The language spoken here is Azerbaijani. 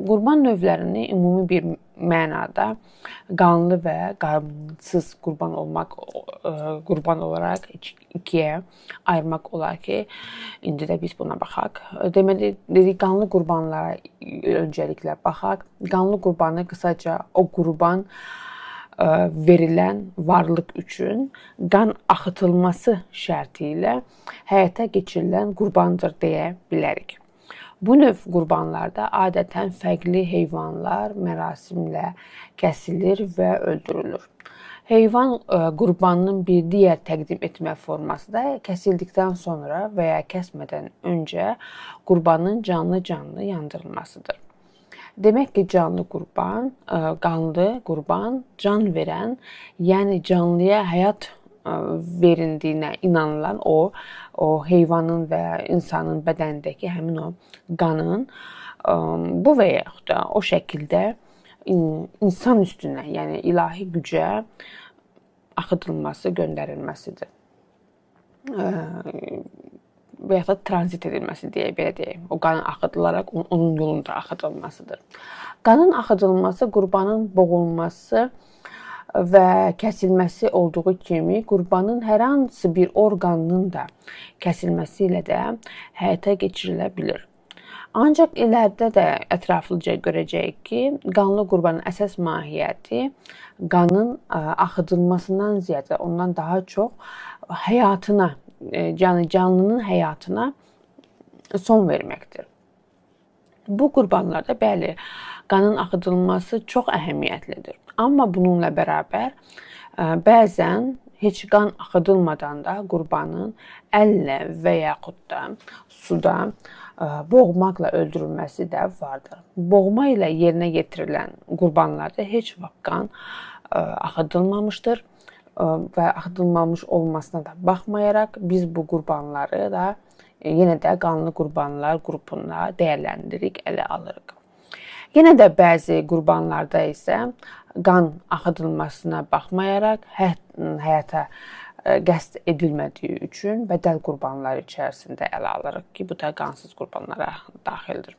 Qurban növlərini ümumi bir mənada qanlı və qansız qurban olaraq ikiyə ayırmaq olar ki, indi də biz buna baxaq. Deməli, qanlı qurbanlara öncəliklə baxaq. Qanlı qurbanı qısaca o qurban verilən varlıq üçün qan axıtılması şərti ilə həyata keçirilən qurbandır deyə bilərik. Bu növ qurbanlarda adətən fərqli heyvanlar mərasimlə kəsilir və öldürülür. Heyvan qurbanının bir digər təqdim etmə forması da kəsildikdən sonra və ya kəsmədən öncə qurbanın canlı-canlı yandırılmasıdır. Demək ki, canlı qurban, qanlı qurban can verən, yəni canlıya həyat verindiyinə inanılan o heyvanın və ya insanın bədənindəki həmin o qanın bu və yaxud da o şəkildə insan üstünə, yəni ilahi gücə axıdılması, göndərilməsidir. Və ya da tranzit edilməsi belə deyək. O qanın axıdılaraq onun yolunda axıdılmasıdır. Qanın axıdılması qurbanın boğulması və kəsilməsi olduğu kimi qurbanın hər hansı bir orqanının da kəsilməsi ilə də həyata keçirilə bilir. Ancaq ilərdə də ətraflıca görəcəyik ki, qanlı qurbanın əsas mahiyyəti qanın axıdılmasından ziyadə ondan daha çox həyatına, yəni canlının həyatına son verməkdir. Bu qurbanlarda bəli, qanın axıdılması çox əhəmiyyətlidir. Amma bununla bərabər bəzən heç qan axıdılmadan da qurbanın əllə və yaxud da suda boğmaqla öldürülməsi də vardır. Boğma ilə yerinə yetirilən qurbanlarda heç vaxt qan axıdılmamışdır və axıdılmamış olmasına da baxmayaraq biz bu qurbanları da yenə də qanlı qurbanlar qrupunda dəyərləndiririk, ələ alırıq. Yenə də bəzi qurbanlarda isə qan axıdılmasına baxmayaraq həyata qəsd edilmədiyi üçün bədəl qurbanlar içərisində ələ alırıq ki, bu da qansız qurbanlara daxildir.